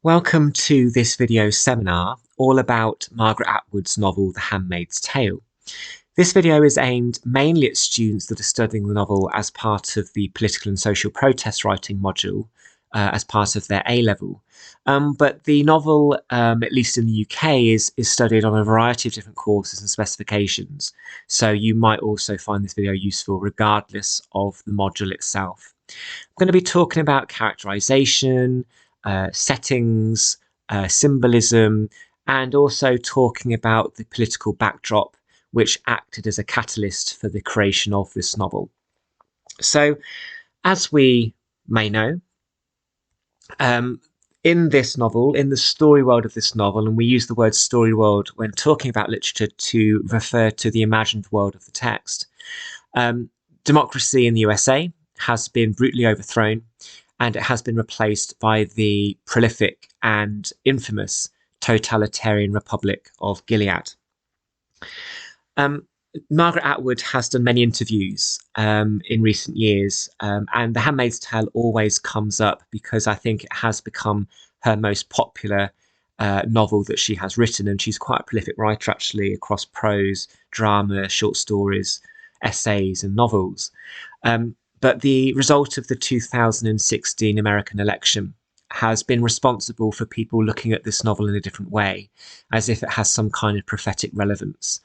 Welcome to this video seminar all about Margaret Atwood's novel The Handmaid's Tale. This video is aimed mainly at students that are studying the novel as part of the political and social protest writing module as part of their A-level. But the novel, at least in the UK, is studied on a variety of different courses and specifications. So you might also find this video useful regardless of the module itself. I'm going to be talking about characterisation, settings, symbolism, and also talking about the political backdrop which acted as a catalyst for the creation of this novel. So, as we may know, in this novel, in the story world of this novel, and we use the word story world when talking about literature to refer to the imagined world of the text, democracy in the USA has been brutally overthrown, and it has been replaced by the prolific and infamous totalitarian Republic of Gilead. Margaret Atwood has done many interviews in recent years, and The Handmaid's Tale always comes up because I think it has become her most popular novel that she has written, and she's quite a prolific writer actually across prose, drama, short stories, essays and novels. But the result of the 2016 American election has been responsible for people looking at this novel in a different way, as if it has some kind of prophetic relevance.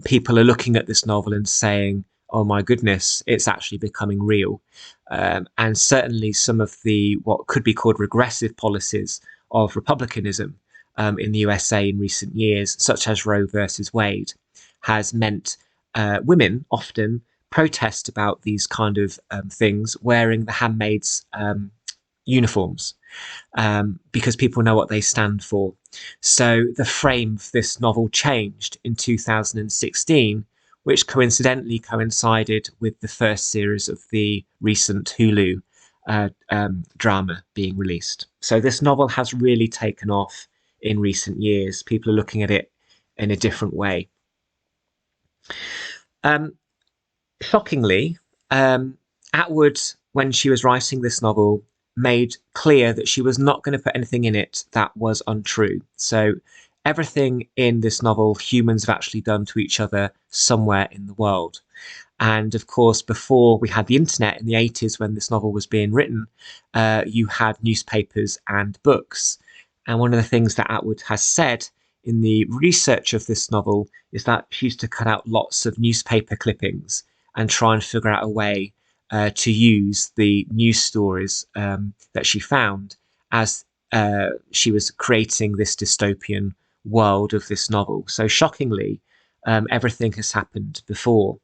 People are looking at this novel and saying, oh my goodness, it's actually becoming real. And certainly some of the what could be called regressive policies of republicanism in the USA in recent years, such as Roe versus Wade, has meant women often protest about these kind of things wearing the handmaids' uniforms because people know what they stand for. So the frame of this novel changed in 2016, which coincidentally coincided with the first series of the recent Hulu drama being released. So this novel has really taken off in recent years. People are looking at it in a different way. Shockingly, Atwood, when she was writing this novel, made clear that she was not going to put anything in it that was untrue. So everything in this novel, humans have actually done to each other somewhere in the world. And of course, before we had the internet in the 80s, when this novel was being written, you had newspapers and books. And one of the things that Atwood has said in the research of this novel is that she used to cut out lots of newspaper clippings and try and figure out a way to use the news stories that she found as she was creating this dystopian world of this novel. So shockingly, everything has happened before.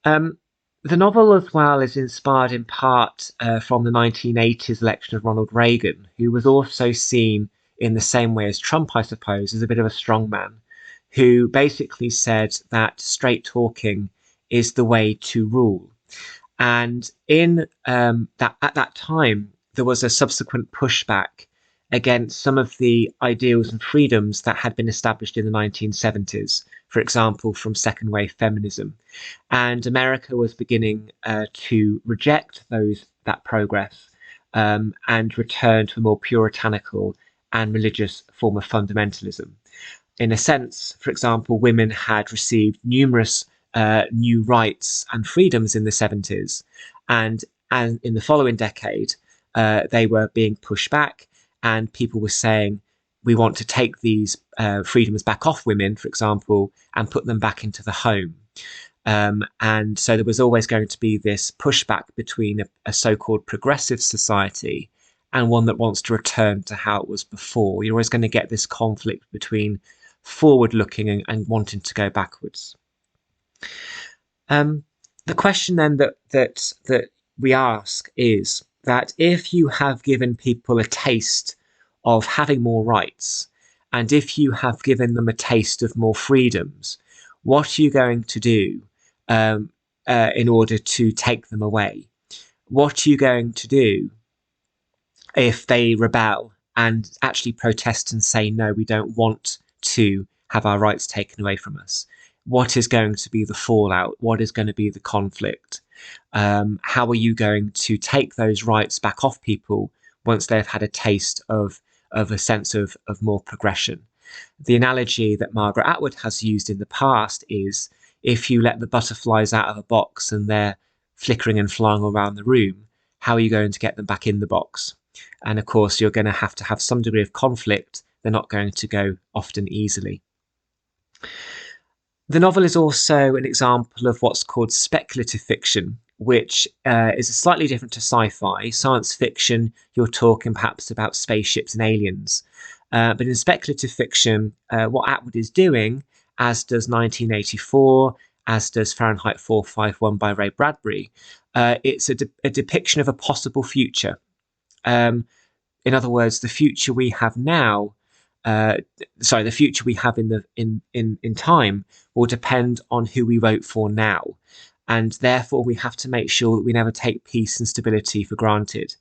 The novel as well is inspired in part from the 1980s election of Ronald Reagan, who was also seen in the same way as Trump, I suppose, as a bit of a strongman, who basically said that straight talking is the way to rule. And in at that time, there was a subsequent pushback against some of the ideals and freedoms that had been established in the 1970s, for example, from second wave feminism. And America was beginning to reject that progress and return to a more puritanical and religious form of fundamentalism. In a sense, for example, women had received numerous new rights and freedoms in the 70s, and in the following decade, they were being pushed back, and people were saying, we want to take these freedoms back off women, for example, and put them back into the home. And so there was always going to be this pushback between a so-called progressive society and one that wants to return to how it was before. You're always going to get this conflict between forward-looking and wanting to go backwards. The question then that we ask is that if you have given people a taste of having more rights, and if you have given them a taste of more freedoms, what are you going to do in order to take them away? What are you going to do if they rebel and actually protest and say, no, we don't want to have our rights taken away from us? What is going to be the fallout? What is going to be the conflict? How are you going to take those rights back off people once they've had a taste of a sense of more progression. The analogy that Margaret Atwood has used in the past is, if you let the butterflies out of a box and they're flickering and flying around the room, how are you going to get them back in the box? And of course, you're going to have some degree of conflict. They're not going to go often easily. The novel is also an example of what's called speculative fiction, which is slightly different to sci-fi. Science fiction, you're talking perhaps about spaceships and aliens. But in speculative fiction, what Atwood is doing, as does 1984, as does Fahrenheit 451 by Ray Bradbury, it's a depiction of a possible future. In other words, the future we have now, the future we have in time will depend on who we vote for now. And therefore, we have to make sure that we never take peace and stability for granted.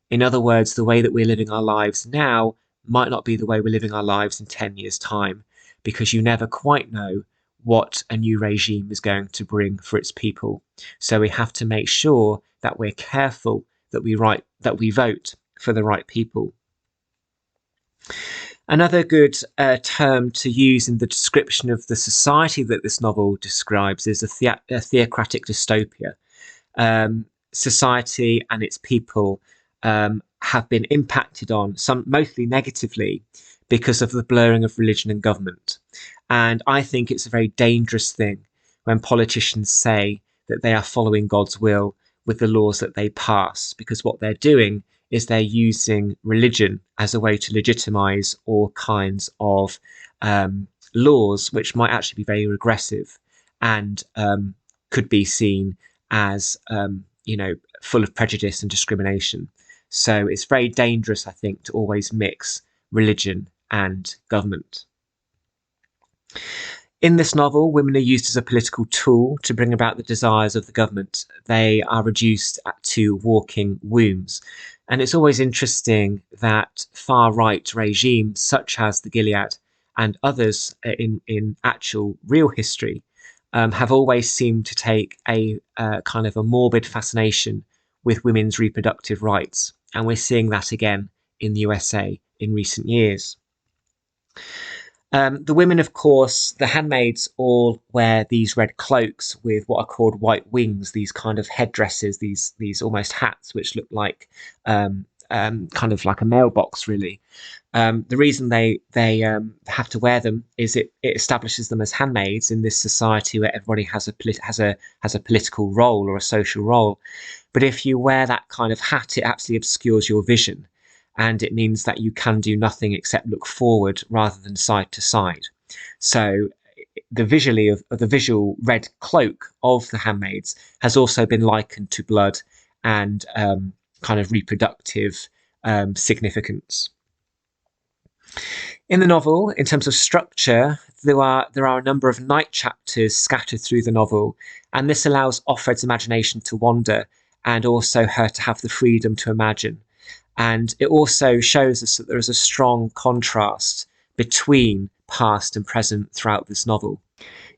In other words, the way that we're living our lives now might not be the way we're living our lives in 10 years' time, because you never quite know what a new regime is going to bring for its people. So we have to make sure that we're careful that we vote for the right people. Another good term to use in the description of the society that this novel describes is a theocratic dystopia. Society and its people have been impacted on, some mostly negatively, because of the blurring of religion and government. And I think it's a very dangerous thing when politicians say that they are following God's will with the laws that they pass, because what they're doing is they're using religion as a way to legitimize all kinds of laws which might actually be very regressive and could be seen as full of prejudice and discrimination. So it's very dangerous, I think, to always mix religion and government. In this novel, women are used as a political tool to bring about the desires of the government. They are reduced to walking wombs. And it's always interesting that far-right regimes, such as the Gilead and others in actual real history, have always seemed to take a kind of a morbid fascination with women's reproductive rights. And we're seeing that again in the USA in recent years. The women, of course, the handmaids, all wear these red cloaks with what are called white wings, these kind of headdresses, these almost hats, which look like kind of like a mailbox, really. The reason they have to wear them is it establishes them as handmaids in this society where everybody has a political role or a social role. But if you wear that kind of hat, it actually obscures your vision. And it means that you can do nothing except look forward rather than side to side. So the visual red cloak of the handmaids has also been likened to blood and kind of reproductive significance. In the novel, in terms of structure, there are a number of night chapters scattered through the novel, and this allows Offred's imagination to wander and also her to have the freedom to imagine. And it also shows us that there is a strong contrast between past and present throughout this novel.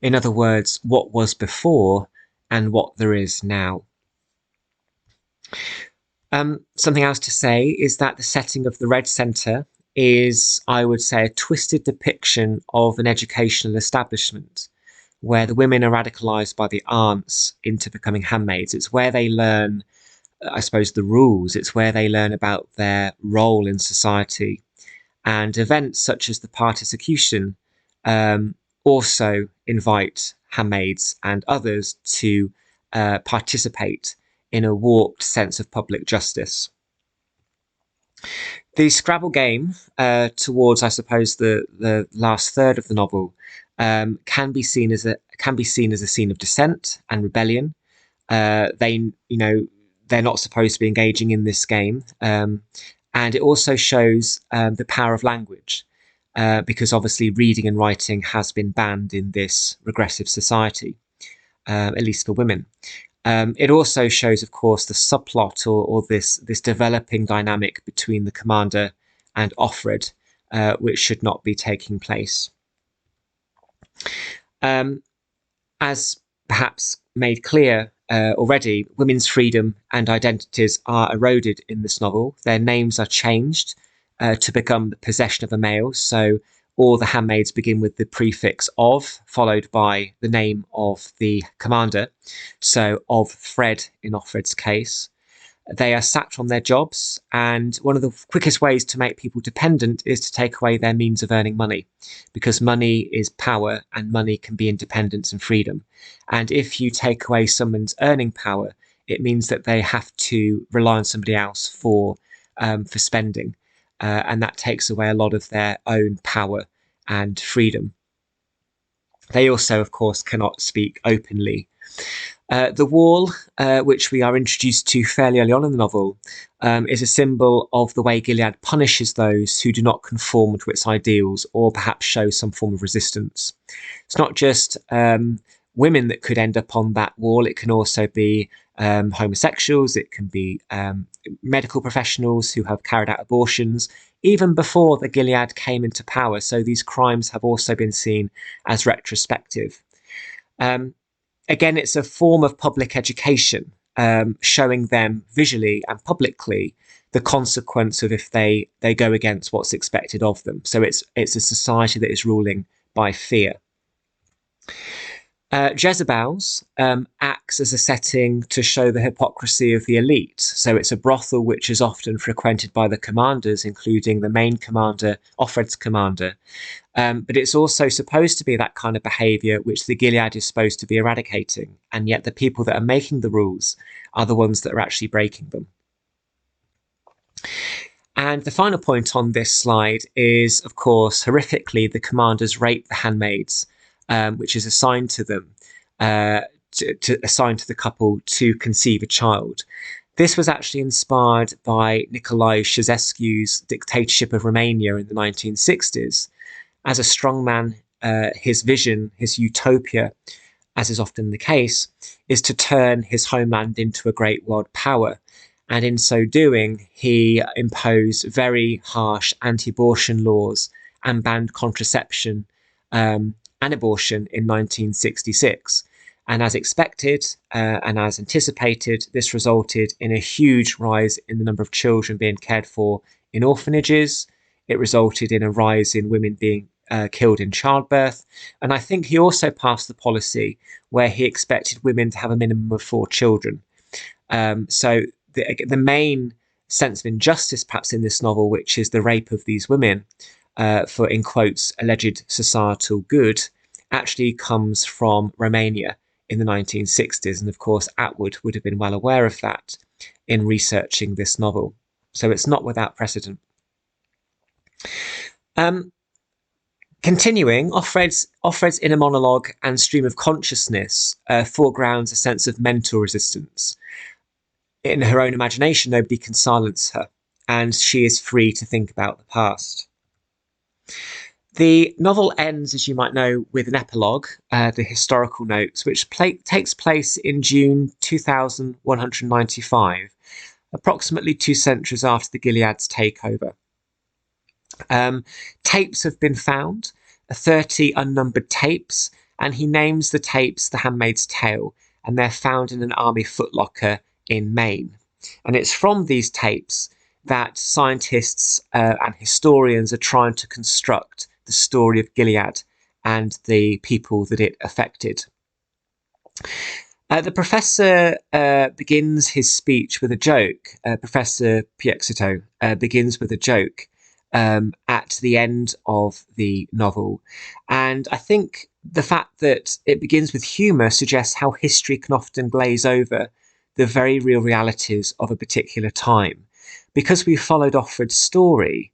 In other words, what was before and what there is now. Something else to say is that the setting of the Red Centre is, I would say, a twisted depiction of an educational establishment where the women are radicalised by the aunts into becoming handmaids. It's where they learn, I suppose, the rules. It's where they learn about their role in society. And events such as the persecution also invite handmaids and others to participate in a warped sense of public justice. The Scrabble game, towards, I suppose, the last third of the novel, can be seen as a scene of dissent and rebellion. They're not supposed to be engaging in this game, and it also shows the power of language, because obviously reading and writing has been banned in this regressive society, at least for women. It also shows, of course, the subplot or this developing dynamic between the commander and Offred, which should not be taking place. As perhaps made clear already, women's freedom and identities are eroded in this novel. Their names are changed to become the possession of a male. So all the handmaids begin with the prefix of, followed by the name of the commander. So of Fred in Offred's case. They are sacked from their jobs, and one of the quickest ways to make people dependent is to take away their means of earning money, because money is power and money can be independence and freedom. And if you take away someone's earning power, it means that they have to rely on somebody else for spending, and that takes away a lot of their own power and freedom. They also, of course, cannot speak openly. The wall, which we are introduced to fairly early on in the novel, is a symbol of the way Gilead punishes those who do not conform to its ideals or perhaps show some form of resistance. It's not just women that could end up on that wall. It can also be homosexuals. It can be medical professionals who have carried out abortions, even before the Gilead came into power. So these crimes have also been seen as retrospective. Again, it's a form of public education, showing them visually and publicly the consequence of if they go against what's expected of them. So it's a society that is ruling by fear. Jezebel's acts as a setting to show the hypocrisy of the elite. So it's a brothel which is often frequented by the commanders, including the main commander, Offred's commander. But it's also supposed to be that kind of behaviour which the Gilead is supposed to be eradicating. And yet the people that are making the rules are the ones that are actually breaking them. And the final point on this slide is, of course, horrifically, the commanders rape the handmaids, which is assigned to them, assigned to the couple to conceive a child. This was actually inspired by Nicolae Ceausescu's dictatorship of Romania in the 1960s. As a strongman, his vision, his utopia, as is often the case, is to turn his homeland into a great world power. And in so doing, he imposed very harsh anti-abortion laws and banned contraception and abortion in 1966. And as expected and as anticipated, this resulted in a huge rise in the number of children being cared for in orphanages. It resulted in a rise in women being killed in childbirth. And I think he also passed the policy where he expected women to have a minimum of 4 children. So the main sense of injustice perhaps in this novel, which is the rape of these women for, in quotes, alleged societal good, actually comes from Romania in the 1960s. And of course, Atwood would have been well aware of that in researching this novel. So it's not without precedent. Continuing, Offred's inner monologue and stream of consciousness foregrounds a sense of mental resistance. In her own imagination, nobody can silence her, and she is free to think about the past. The novel ends, as you might know, with an epilogue, the historical notes, which takes place in June 2195, approximately 2 centuries after the Gilead's takeover. Tapes have been found, 30 unnumbered tapes, and he names the tapes The Handmaid's Tale, and they're found in an army footlocker in Maine. And it's from these tapes that scientists and historians are trying to construct the story of Gilead and the people that it affected. The professor begins his speech with a joke. Professor Piexito begins with a joke at the end of the novel. And I think the fact that it begins with humour suggests how history can often glaze over the very real realities of a particular time. Because we followed Offred's story,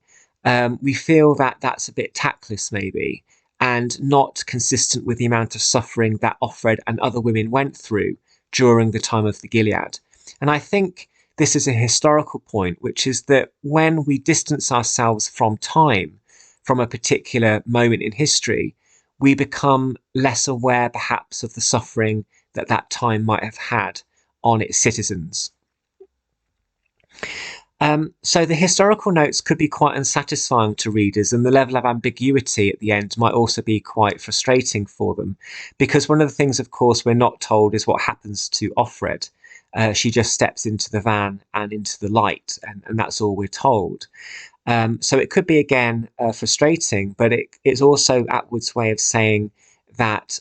we feel that that's a bit tactless maybe, and not consistent with the amount of suffering that Offred and other women went through during the time of the Gilead. And I think this is a historical point, which is that when we distance ourselves from time, from a particular moment in history, we become less aware perhaps of the suffering that that time might have had on its citizens. So the historical notes could be quite unsatisfying to readers, and the level of ambiguity at the end might also be quite frustrating for them, because one of the things, of course, we're not told is what happens to Offred. She just steps into the van and into the light, and that's all we're told. So it could be, again, frustrating, but it's also Atwood's way of saying that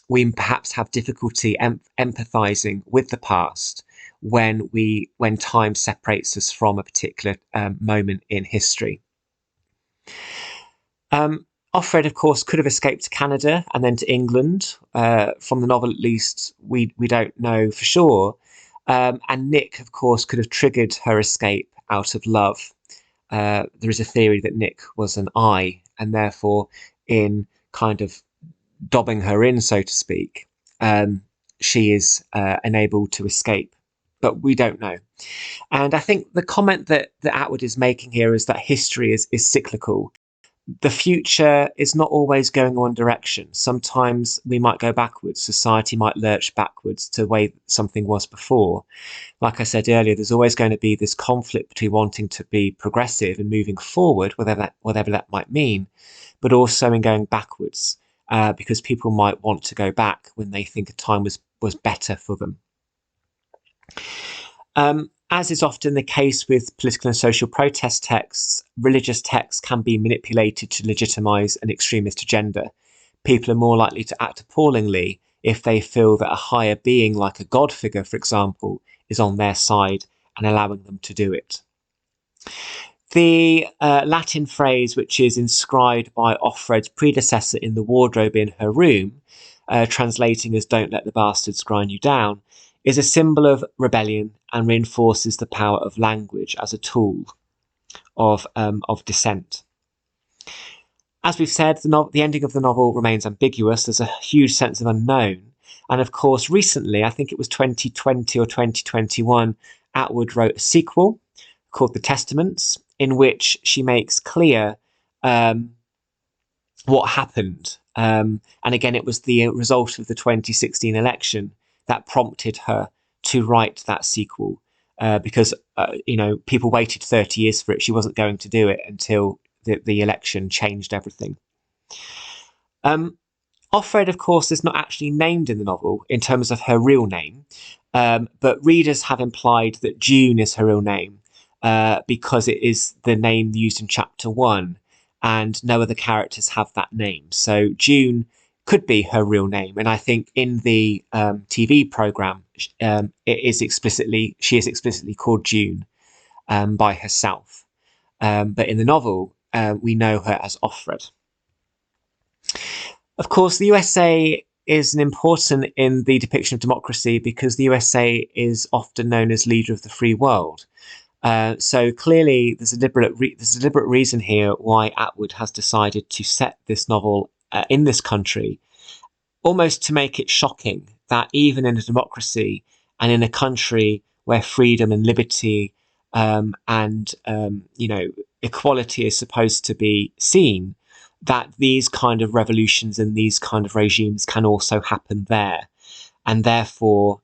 we perhaps have difficulty empathizing with the past when time separates us from a particular moment in history. Offred, of course, could have escaped to Canada and then to England. From the novel, at least, we don't know for sure. And Nick, of course, could have triggered her escape out of love. There is a theory that Nick was an eye, and therefore, in kind of dobbing her in, so to speak, she is enabled to escape. But we don't know. And I think the comment that Atwood is making here is that history is cyclical. The future is not always going one direction. Sometimes we might go backwards. Society might lurch backwards to the way something was before. Like I said earlier, there's always going to be this conflict between wanting to be progressive and moving forward, whatever that might mean, but also in going backwards, because people might want to go back when they think a time was better for them. As is often the case with political and social protest texts, religious texts can be manipulated to legitimise an extremist agenda. People are more likely to act appallingly if they feel that a higher being, like a god figure, for example, is on their side and allowing them to do it. The Latin phrase, which is inscribed by Offred's predecessor in the wardrobe in her room, translating as "don't let the bastards grind you down," is a symbol of rebellion and reinforces the power of language as a tool of dissent. As we've said, the ending of the novel remains ambiguous. There's a huge sense of unknown. And of course, recently, I think it was 2020 or 2021, Atwood wrote a sequel called The Testaments, in which she makes clear what happened. And again, it was the result of the 2016 election that prompted her to write that sequel, because people waited 30 years for it. She wasn't going to do it until the election changed everything. Offred, of course, is not actually named in the novel in terms of her real name, but readers have implied that June is her real name because it is the name used in chapter 1, and no other characters have that name. So June could be her real name, and I think in the TV program, she is explicitly called June by herself. But in the novel, we know her as Offred. Of course, the USA is important in the depiction of democracy because the USA is often known as leader of the free world. So clearly, there's a deliberate reason here why Atwood has decided to set this novel in this country, almost to make it shocking that even in a democracy and in a country where freedom and liberty and equality is supposed to be seen, that these kind of revolutions and these kind of regimes can also happen there. And therefore,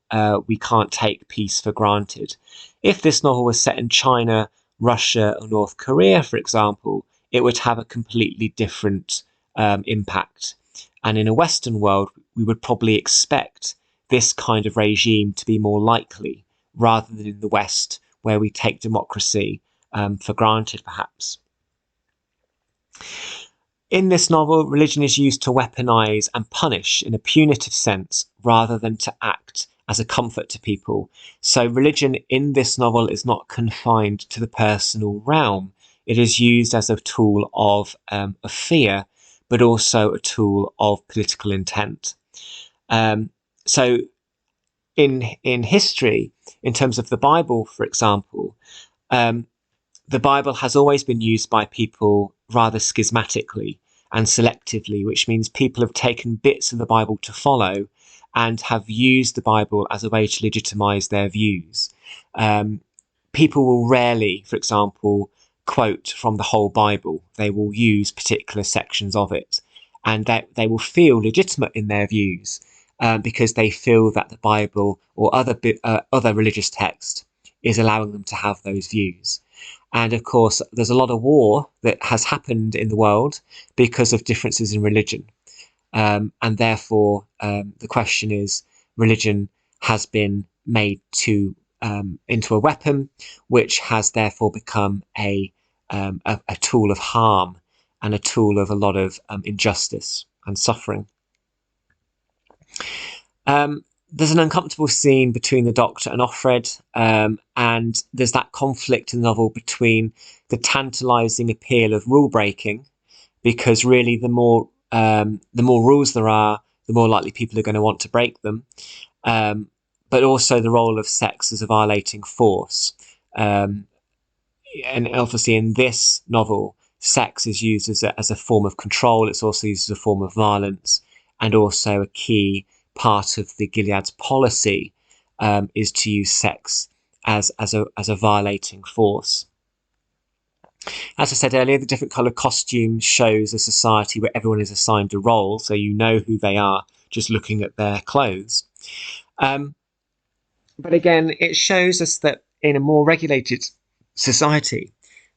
we can't take peace for granted. If this novel was set in China, Russia, or North Korea, for example, it would have a completely different impact. And in a Western world, we would probably expect this kind of regime to be more likely, rather than in the West, where we take democracy for granted, perhaps. In this novel, religion is used to weaponize and punish in a punitive sense, rather than to act as a comfort to people. So religion in this novel is not confined to the personal realm. It is used as a tool of fear, but also a tool of political intent. So in history, in terms of the Bible, for example, the Bible has always been used by people rather schismatically and selectively, which means people have taken bits of the Bible to follow and have used the Bible as a way to legitimize their views. People will rarely, for example, quote from the whole Bible. They will use particular sections of it, and they will feel legitimate in their views because they feel that the Bible or other religious text is allowing them to have those views. And of course, there's a lot of war that has happened in the world because of differences in religion. And therefore, the question is, religion has been made to into a weapon, which has therefore become a tool of harm and a tool of a lot of injustice and suffering. There's an uncomfortable scene between the Doctor and Offred, and there's that conflict in the novel between the tantalising appeal of rule breaking, because really the more rules there are, the more likely people are going to want to break them, but also the role of sex as a violating force. And obviously in this novel, sex is used as a form of control. It's also used as a form of violence, and also a key part of the Gilead's policy is to use sex as a violating force. As I said earlier, the different colour costume shows a society where everyone is assigned a role, so you know who they are just looking at their clothes. But again, it shows us that in a more regulated society,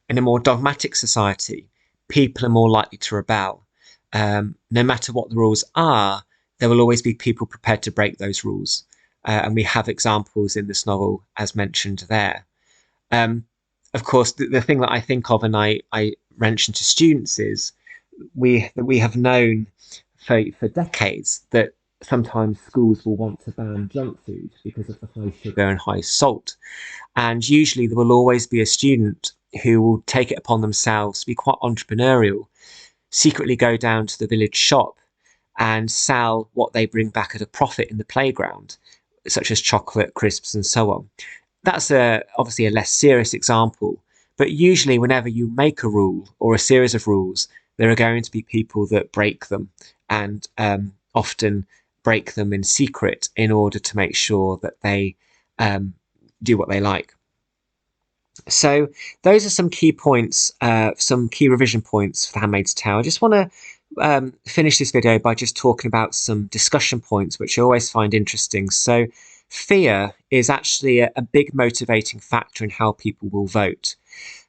in a more dogmatic society, people are more likely to rebel. No matter what the rules are, there will always be people prepared to break those rules. And we have examples in this novel, as mentioned there. Of course, the thing that I think of and I mention to students is we have known for decades that sometimes schools will want to ban junk food because of the high sugar and high salt. And usually there will always be a student who will take it upon themselves to be quite entrepreneurial, secretly go down to the village shop and sell what they bring back at a profit in the playground, such as chocolate, crisps, and so on. That's obviously a less serious example, but usually whenever you make a rule or a series of rules, there are going to be people that break them, and often break them in secret in order to make sure that they do what they like. So those are some key points, some key revision points for The Handmaid's Tale. I just want to finish this video by just talking about some discussion points, which I always find interesting. So fear is actually a big motivating factor in how people will vote.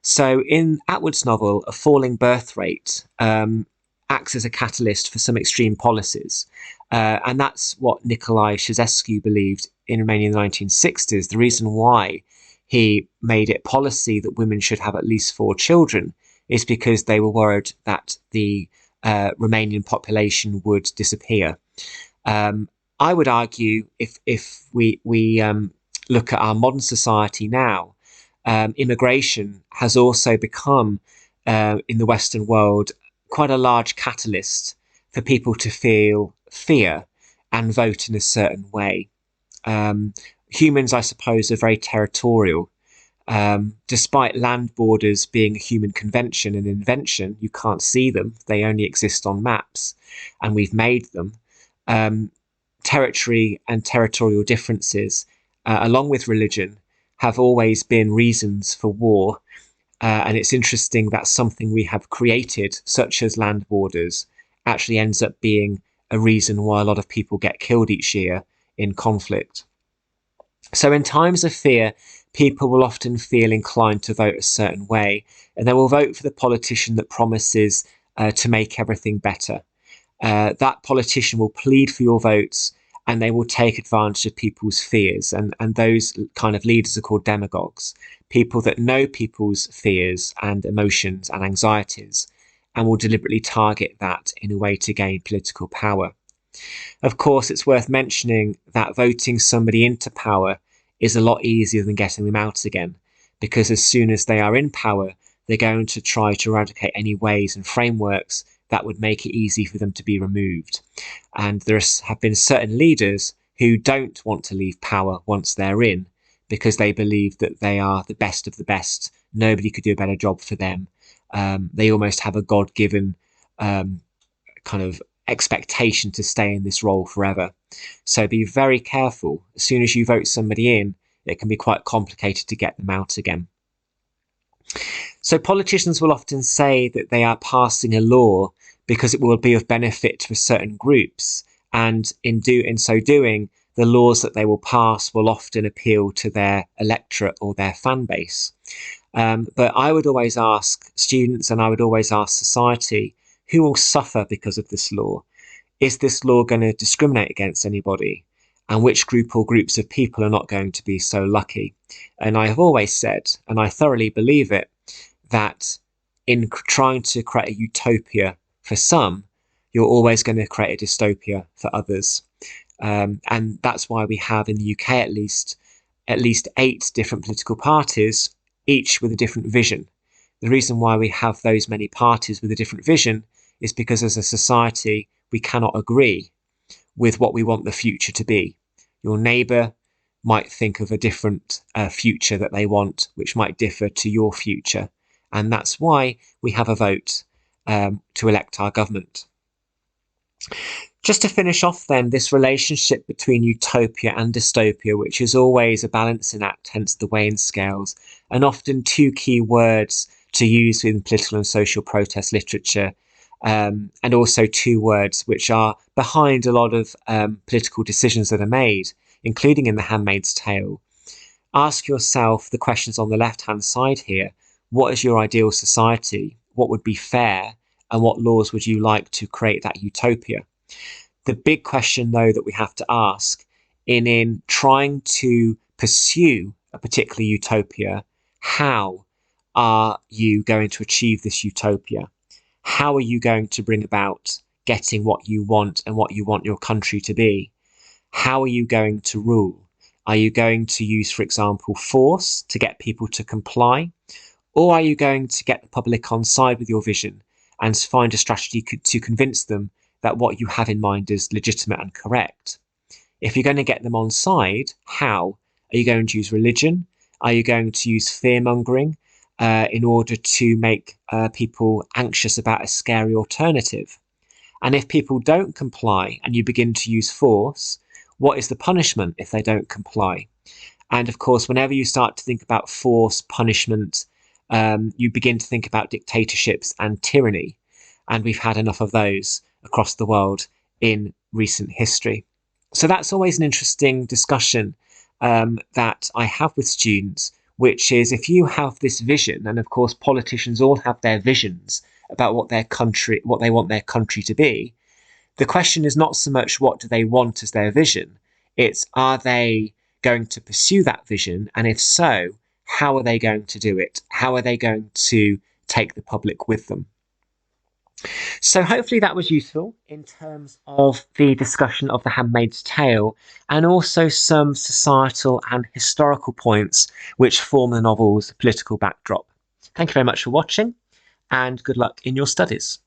So in Atwood's novel, a falling birth rate acts as a catalyst for some extreme policies. And that's what Nicolae Ceausescu believed in Romania in the 1960s. The reason why he made it policy that women should have at least 4 children is because they were worried that the Romanian population would disappear. I would argue if we look at our modern society now, immigration has also become, in the Western world, quite a large catalyst for people to feel fear and vote in a certain way. Humans, I suppose, are very territorial. Despite land borders being a human convention and invention, you can't see them. They only exist on maps, and we've made them. Territory and territorial differences, along with religion, have always been reasons for war. And it's interesting that something we have created, such as land borders, actually ends up being a reason why a lot of people get killed each year in conflict. So in times of fear, people will often feel inclined to vote a certain way, and they will vote for the politician that promises to make everything better. That politician will plead for your votes, and they will take advantage of people's fears. And those kind of leaders are called demagogues, people that know people's fears and emotions and anxieties, and will deliberately target that in a way to gain political power. Of course, it's worth mentioning that voting somebody into power is a lot easier than getting them out again, because as soon as they are in power, they're going to try to eradicate any ways and frameworks that would make it easy for them to be removed. And there have been certain leaders who don't want to leave power once they're in, because they believe that they are the best of the best. Nobody could do a better job for them. They almost have a God-given kind of expectation to stay in this role forever. So be very careful. As soon as you vote somebody in, it can be quite complicated to get them out again. So politicians will often say that they are passing a law because it will be of benefit to certain groups, and in so doing, the laws that they will pass will often appeal to their electorate or their fan base. But I would always ask students, and I would always ask society, who will suffer because of this law? Is this law going to discriminate against anybody? And which group or groups of people are not going to be so lucky? And I have always said, and I thoroughly believe it, that in trying to create a utopia for some, you're always going to create a dystopia for others. And that's why we have in the UK at least 8 different political parties, each with a different vision. The reason why we have those many parties with a different vision is because as a society, we cannot agree with what we want the future to be. Your neighbour might think of a different future that they want, which might differ to your future. And that's why we have a vote to elect our government. Just to finish off then, this relationship between utopia and dystopia, which is always a balancing act, hence the weighing scales, and often 2 key words to use in political and social protest literature, and also 2 words which are behind a lot of political decisions that are made, including in The Handmaid's Tale. Ask yourself the questions on the left-hand side here. What is your ideal society? What would be fair? And what laws would you like to create that utopia? The big question, though, that we have to ask in trying to pursue a particular utopia, how are you going to achieve this utopia? How are you going to bring about getting what you want and what you want your country to be? How are you going to rule? Are you going to use, for example, force to get people to comply? Or are you going to get the public on side with your vision and find a strategy to convince them that what you have in mind is legitimate and correct? If you're going to get them on side, how? Are you going to use religion? Are you going to use fear-mongering in order to make people anxious about a scary alternative? And if people don't comply and you begin to use force, what is the punishment if they don't comply? And of course, whenever you start to think about force, punishment, you begin to think about dictatorships and tyranny. And we've had enough of those across the world in recent history. So that's always an interesting discussion that I have with students, which is if you have this vision, and of course politicians all have their visions about what they want their country to be, the question is not so much what do they want as their vision, it's are they going to pursue that vision, and if so, how are they going to do it? How are they going to take the public with them? So hopefully that was useful in terms of the discussion of The Handmaid's Tale, and also some societal and historical points which form the novel's political backdrop. Thank you very much for watching, and good luck in your studies.